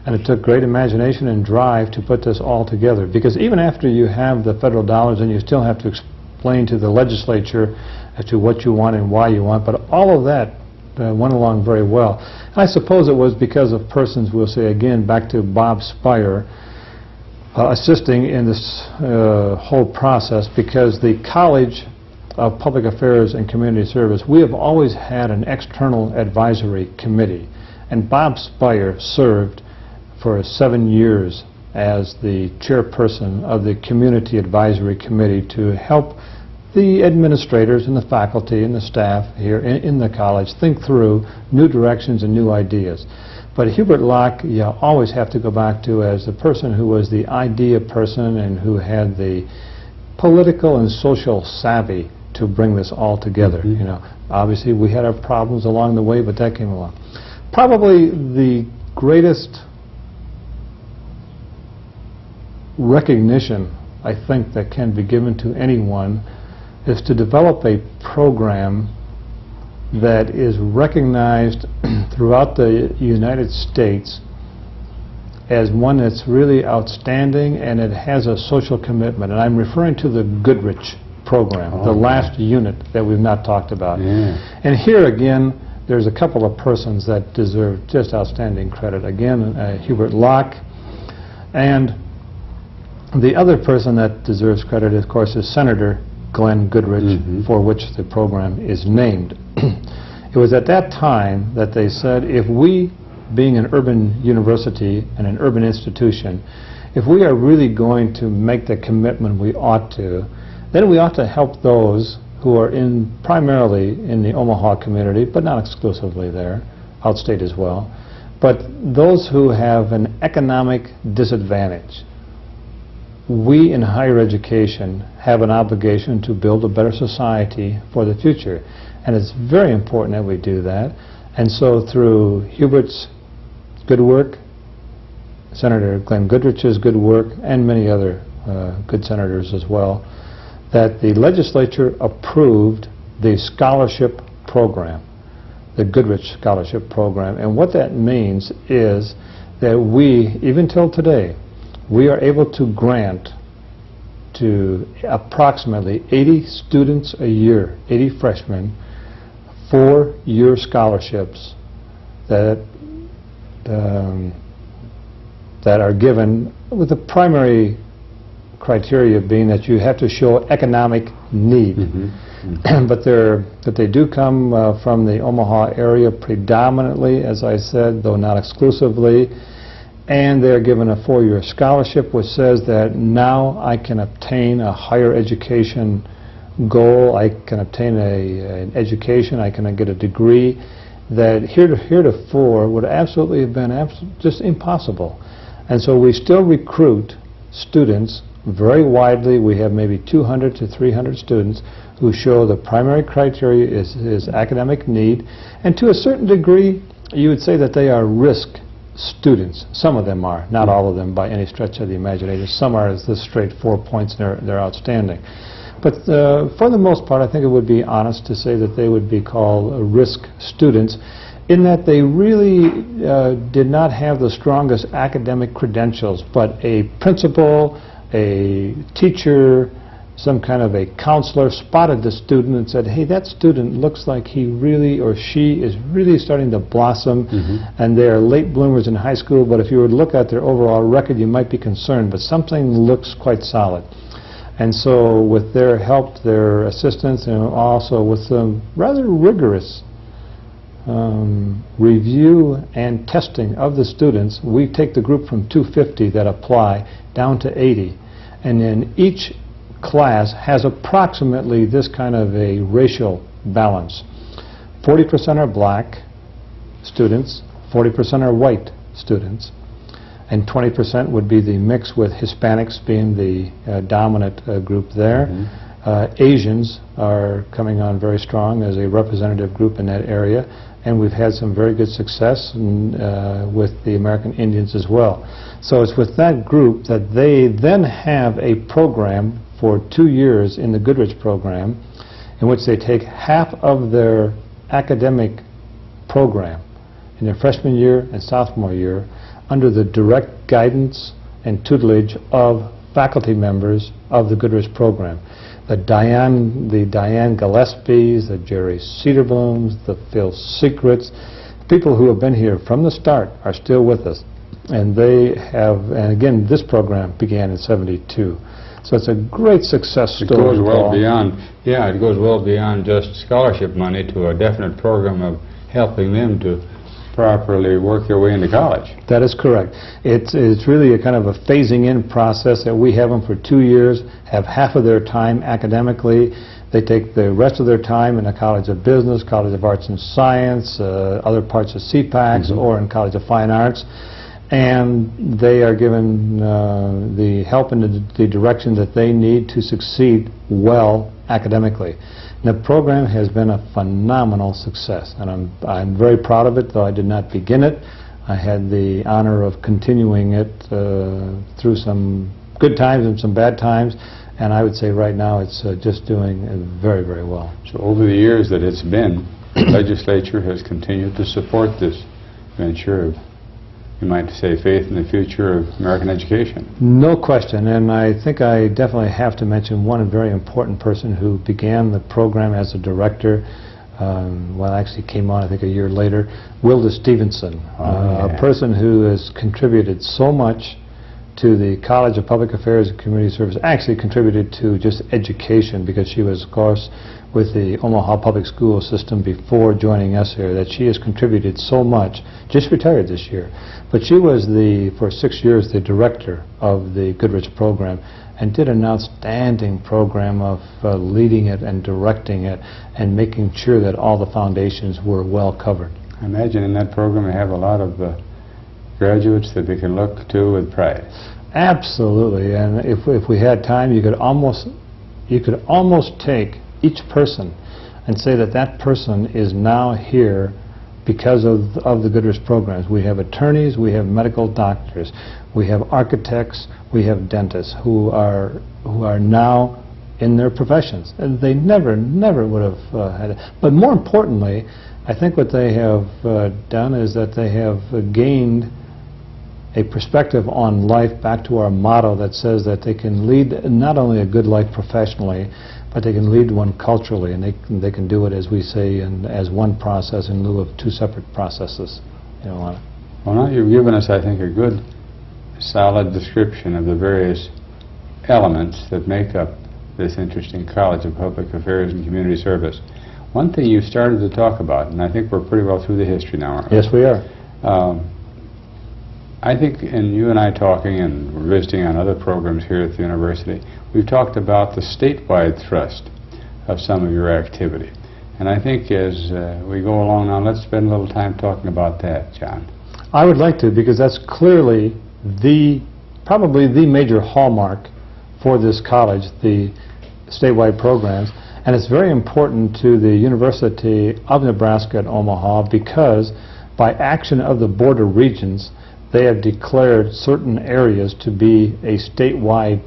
and it took great imagination and drive to put this all together, because even after you have the federal dollars, and you still have to explain to the legislature as to what you want and why you want, but all of that went along very well. And I suppose it was because of persons, we'll say again, back to Bob Spire, assisting in this whole process, because the College of Public Affairs and Community Service, we have always had an external advisory committee, and Bob Spire served for 7 years as the chairperson of the Community Advisory Committee to help the administrators and the faculty and the staff here in the college think through new directions and new ideas. But Hubert Locke, you always have to go back to as the person who was the idea person and who had the political and social savvy to bring this all together. You know, obviously we had our problems along the way, but that came along. Probably the greatest recognition, I think, that can be given to anyone is to develop a program that is recognized throughout the United States as one that's really outstanding, and it has a social commitment. And I'm referring to the Goodrich program, the last unit that we've not talked about. And here again, there's a couple of persons that deserve just outstanding credit. Again, Hubert Locke, and the other person that deserves credit, of course, is Senator Glenn Goodrich, for which the program is named. It was at that time that they said, if we, being an urban university and an urban institution, if we are really going to make the commitment we ought to, then we ought to help those who are primarily in the Omaha community, but not exclusively there, outstate as well, but those who have an economic disadvantage. We in higher education have an obligation to build a better society for the future, and it's very important that we do that. And so through Hubert's good work, Senator Glenn Goodrich's good work and many other good senators as well, that the legislature approved the scholarship program, the Goodrich Scholarship Program. And what that means is that we, even till today, we are able to grant to approximately 80 students a year, 80 freshmen, 4-year scholarships that that are given with the primary criteria being that you have to show economic need. But they do come from the Omaha area predominantly, as I said, though not exclusively, and they're given a 4-year scholarship, which says that now I can obtain a higher education goal, I can obtain an education, I can get a degree that heretofore would absolutely have been just impossible. And so we still recruit students very widely. We have maybe 200 to 300 students who show the primary criteria is academic need, and to a certain degree you would say that they are risk students. Some of them are, not all of them by any stretch of the imagination. Some are just straight 4 points and they're outstanding. But for the most part, I think it would be honest to say that they would be called risk students, in that they really did not have the strongest academic credentials, but a principal, a teacher, some kind of a counselor spotted the student and said, hey, that student looks like he really or she is really starting to blossom, and they are late bloomers in high school, but if you were to look at their overall record, you might be concerned, but something looks quite solid. And so with their help, their assistance, and also with some rather rigorous review and testing of the students, we take the group from 250 that apply down to 80. And then each class has approximately this kind of a racial balance. 40% are black students, 40% are white students, and 20% would be the mix, with Hispanics being the dominant group there. Asians are coming on very strong as a representative group in that area, and we've had some very good success with the American Indians as well. So it's with that group that they then have a program for 2 years in the Goodrich program, in which they take half of their academic program in their freshman year and sophomore year under the direct guidance and tutelage of faculty members of the Goodrich program. The Diane Gillespies, the Jerry Cedarblooms, the Phil Secrets, people who have been here from the start are still with us. And they have, and again, this program began in '72. So it's a great success story.
It goes well beyond, it goes well beyond just scholarship money to a definite program of helping them to properly work their way into college.
That is correct. It's really a kind of a phasing in process that we have them for 2 years, have half of their time academically. They take the rest of their time in a College of Business, College of Arts and Science, other parts of CPACs, or in College of Fine Arts. And they are given the help and the direction that they need to succeed well academically. And the program has been a phenomenal success, and I'm very proud of it, though I did not begin it. I had the honor of continuing it through some good times and some bad times, and I would say right now it's just doing very, very well.
So over the years that it's been, the legislature has continued to support this venture of, you might say, faith in the future of American education.
No question, and I think I definitely have to mention one very important person who began the program as a director, well, actually came on I think a year later, Wilda Stevenson, a person who has contributed so much to the College of Public Affairs and Community Service, actually contributed to just education, because she was, of course, with the Omaha Public School System before joining us here, that she has contributed so much, just retired this year. But she was, for 6 years, the director of the Goodrich program, and did an outstanding program of leading it and directing it and making sure that all the foundations were well covered.
I imagine in that program they have a lot of graduates that they can look to with pride.
Absolutely, and if we had time, you could almost take each person and say that that person is now here because of the Goodrich programs. We have attorneys, we have medical doctors, we have architects, we have dentists who are now in their professions, and they never would have had it. But more importantly, I think what they have done is that they have gained a perspective on life back to our motto that says that they can lead not only a good life professionally, but they can lead one culturally, and they can do it, as we say, as one process in lieu of two separate processes. You know,
well, now you've given us, I think, a good, solid description of the various elements that make up this interesting College of Public Affairs and Community Service. One thing you started to talk about, and I think we're pretty well through the history now, aren't we?
Yes, we are.
I think in you and I talking and visiting on other programs here at the university, we've talked about the statewide thrust of some of your activity. And I think as we go along now, let's spend a little time talking about that, John.
I would like to, because that's clearly probably the major hallmark for this college, the statewide programs. And it's very important to the University of Nebraska at Omaha because by action of the border regions, they have declared certain areas to be a statewide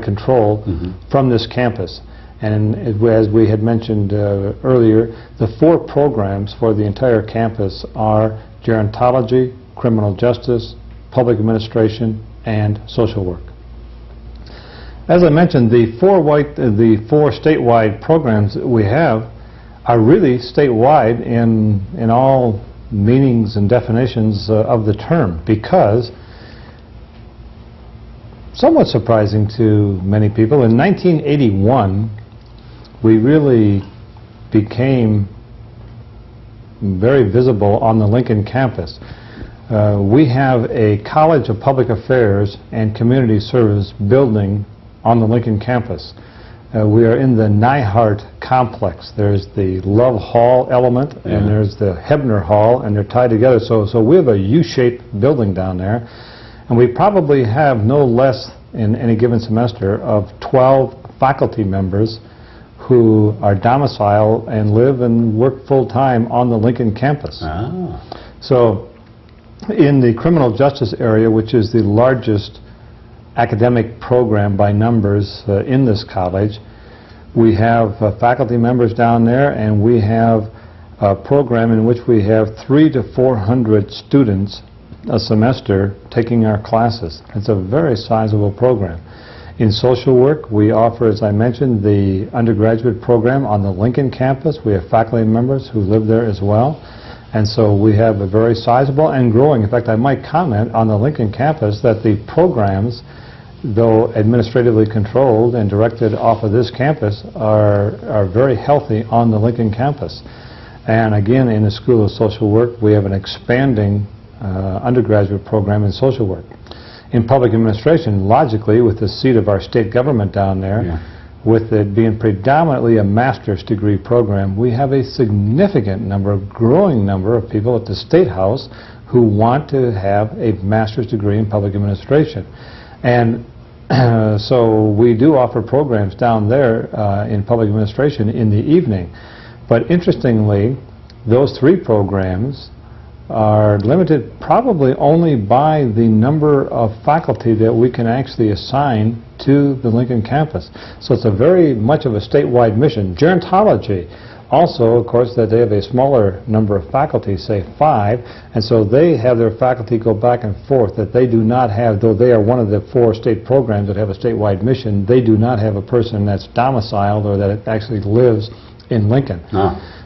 control from this campus. And as we had mentioned earlier, the 4 programs for the entire campus are gerontology, criminal justice, public administration, and social work. As I mentioned, the 4 statewide programs that we have are really statewide in all meanings and definitions of the term, because somewhat surprising to many people, in 1981 we really became very visible on the Lincoln campus. We have a College of Public Affairs and Community Service building on the Lincoln campus. We are in the Nyhart complex. There's the Love Hall element, and there's the Hebner Hall, and they're tied together. So we have a U-shaped building down there, and we probably have no less in any given semester of 12 faculty members who are domiciled and live and work full-time on the Lincoln campus. So in the criminal justice area, which is the largest academic program by numbers in this college, we have faculty members down there, and we have a program in which we have 300 to 400 students a semester taking our classes. It's a very sizable program. In social work, we offer, as I mentioned, the undergraduate program on the Lincoln campus. We have faculty members who live there as well. And so we have a very sizable and growing. In fact, I might comment on the Lincoln campus that the programs, though administratively controlled and directed off of this campus, are very healthy on the Lincoln campus. And again, in the School of Social Work, we have an expanding undergraduate program in social work. In public administration, logically, with the seat of our state government down there, with it being predominantly a master's degree program, we have a significant number, a growing number of people at the State House who want to have a master's degree in public administration. And so we do offer programs down there in public administration in the evening. But interestingly, those 3 programs are limited probably only by the number of faculty that we can actually assign to the Lincoln campus. So it's a very much of a statewide mission. Gerontology, also, of course, that they have a smaller number of faculty, say 5, and so they have their faculty go back and forth, that they do not have, though they are one of the 4 state programs that have a statewide mission, they do not have a person that's domiciled or that actually lives in Lincoln.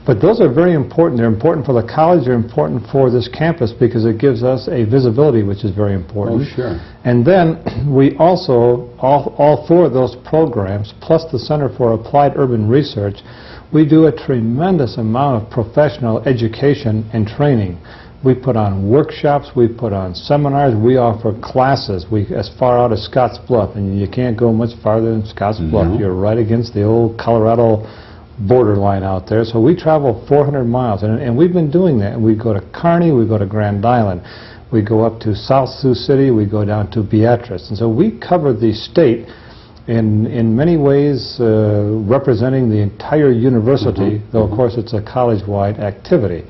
But those are very important. They're important for the college, they're important for this campus because it gives us a visibility, which is very important.
Oh, sure.
And then we also, all 4 of those programs, plus the Center for Applied Urban Research, we do a tremendous amount of professional education and training. We put on workshops, we put on seminars, we offer classes. We as far out as Scotts Bluff, and you can't go much farther than Scotts Bluff. You're right against the old Colorado borderline out there. So we travel 400 miles, and we've been doing that. We go to Kearney, we go to Grand Island, we go up to South Sioux City, we go down to Beatrice. And so we cover the state in many ways representing the entire university, though of course it's a college-wide activity.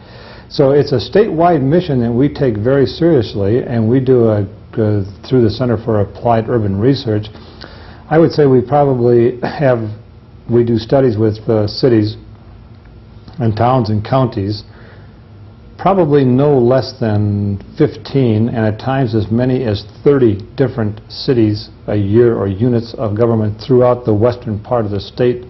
So it's a statewide mission that we take very seriously, and we do through the Center for Applied Urban Research. I would say we probably we do studies with cities and towns and counties, probably no less than 15 and at times as many as 30 different cities a year or units of government throughout the western part of the state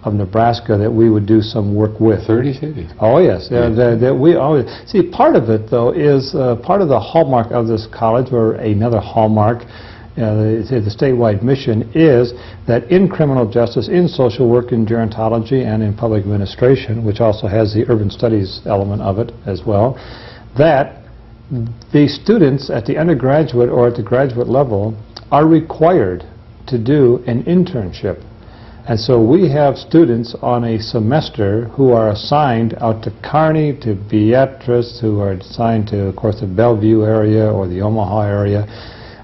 of Nebraska that we would do some work with.
30 cities?
Oh yes, that we always see. Part of it though is part of the hallmark of this college, or another hallmark, the statewide mission, is that in criminal justice, in social work, in gerontology, and in public administration, which also has the urban studies element of it as well, that the students at the undergraduate or at the graduate level are required to do an internship. And so we have students on a semester who are assigned out to Kearney, to Beatrice, who are assigned to, of course, the Bellevue area or the Omaha area,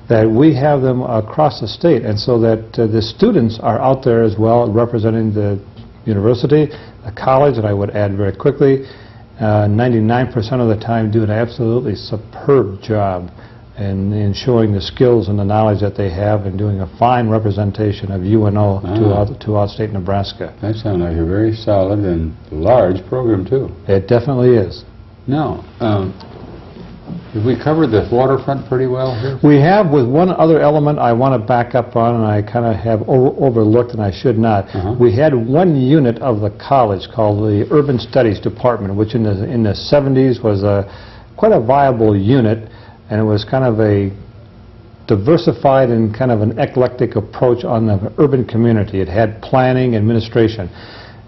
that we have them across the state, and so that the students are out there as well representing the university, the college, and I would add very quickly, 99% of the time do an absolutely superb job in showing the skills and the knowledge that they have and doing a fine representation of UNO throughout state Nebraska.
That sounds like a very solid and large program too.
It definitely is.
Now, have we covered the waterfront pretty well here?
We have, with one other element I want to back up on, and I kind of have overlooked, and I should not. We had one unit of the college called the Urban Studies Department, which in the 70s was quite a viable unit, and it was kind of a diversified and kind of an eclectic approach on the urban community. It had planning, administration.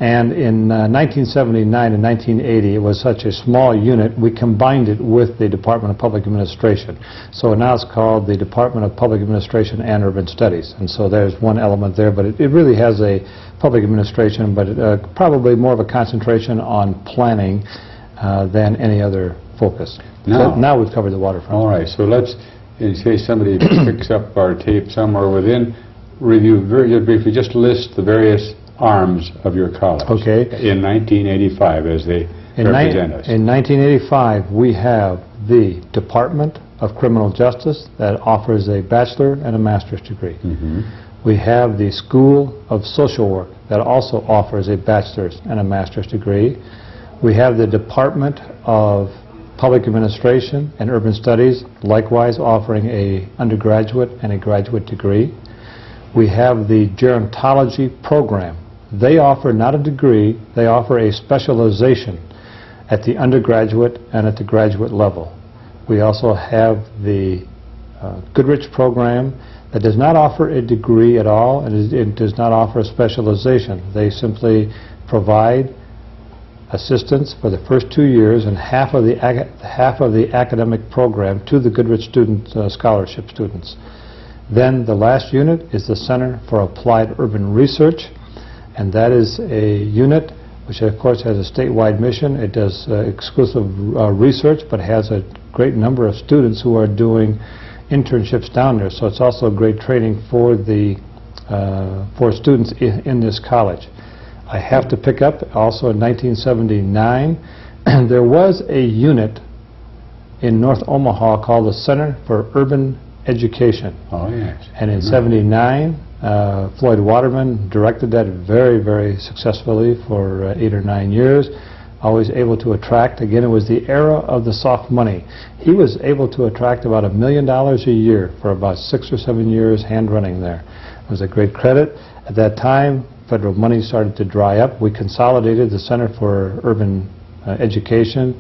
And in 1979 and 1980, it was such a small unit, we combined it with the Department of Public Administration. So now it's called the Department of Public Administration and Urban Studies. And so there's one element there, but it really has a public administration, but probably more of a concentration on planning than any other focus. Now we've covered the waterfront.
All right, so let's, in case somebody picks up our tape somewhere within, review very briefly, just list the various arms of your college.
Okay.
In 1985, as they represent us.
In 1985, we have the Department of Criminal Justice that offers a bachelor and a master's degree. We have the School of Social Work that also offers a bachelor's and a master's degree. We have the Department of Public Administration and Urban Studies, likewise offering a undergraduate and a graduate degree. We have the gerontology program. They offer not a degree, they offer a specialization at the undergraduate and at the graduate level. We also have the Goodrich program that does not offer a degree at all, and it does not offer a specialization. They simply provide assistance for the first 2 years and half of the academic program to the Goodrich scholarship students. Then the last unit is the Center for Applied Urban Research, and that is a unit which of course has a statewide mission. It does exclusive research, but has a great number of students who are doing internships down there. So it's also great training for students in this college. I have to pick up also in 1979, there was a unit in North Omaha called the Center for Urban Education.
Oh, yes.
And in 79, Floyd Waterman directed that very, very successfully for 8 or 9 years. Always able to attract, again, it was the era of the soft money. He was able to attract about $1 million a year for about 6 or 7 years hand running there. It was a great credit. At that time, federal money started to dry up. We consolidated the Center for Urban Education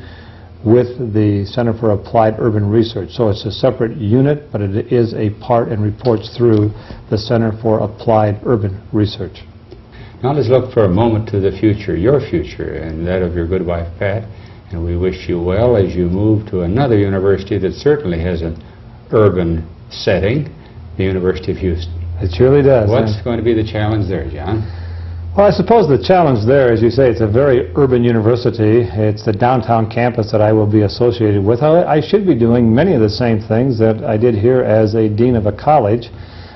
with the Center for Applied Urban Research. So it's a separate unit, but it is a part and reports through the Center for Applied Urban Research.
Now let's look for a moment to the future, your future, and that of your good wife, Pat. And we wish you well as you move to another university that certainly has an urban setting, the University of Houston.
It surely does.
What's going to be the challenge there, John?
Well, I suppose the challenge there, as you say, it's a very urban university. It's the downtown campus that I will be associated with. I should be doing many of the same things that I did here as a dean of a college,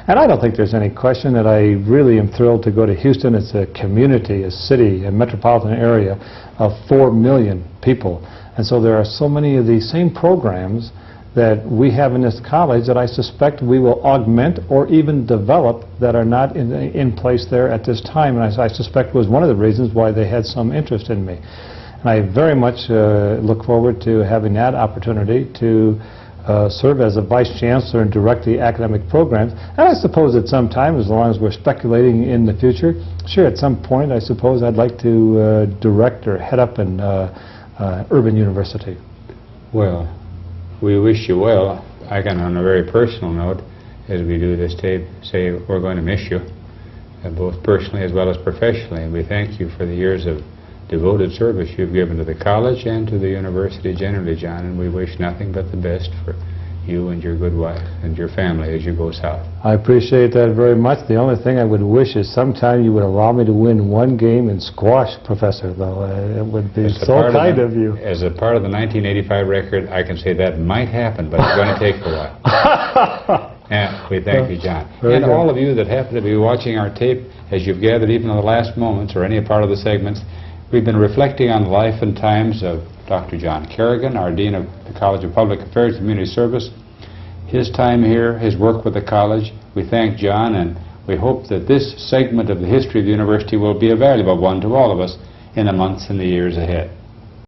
And I don't think there's any question that I really am thrilled to go to Houston. It's a community, a city, a metropolitan area of 4 million people. And so there are so many of these same programs that we have in this college that I suspect we will augment or even develop that are not in place there at this time. And I suspect was one of the reasons why they had some interest in me. And I very much look forward to having that opportunity to serve as a Vice Chancellor and direct the academic programs. And I suppose at some time, as long as we're speculating in the future, sure, at some point I suppose I'd like to direct or head up an urban university.
Well, we wish you well. I can, on a very personal note, as we do this tape, say we're going to miss you, both personally as well as professionally. And we thank you for the years of devoted service you've given to the college and to the university generally, John, and we wish nothing but the best for you and your good wife and your family as you go south.
I appreciate that very much. The only thing I would wish is sometime you would allow me to win one game in squash, Professor, though. It would be so kind of you.
As a part of the 1985 record, I can say that might happen, but it's going to take a while. And we thank you, John. And all of you that happen to be watching our tape, as you've gathered even in the last moments or any part of the segments, we've been reflecting on the life and times of Dr. John Kerrigan, our Dean of the College of Public Affairs and Community Service, his time here, his work with the college. We thank John, and we hope that this segment of the history of the university will be a valuable one to all of us in the months and the years ahead.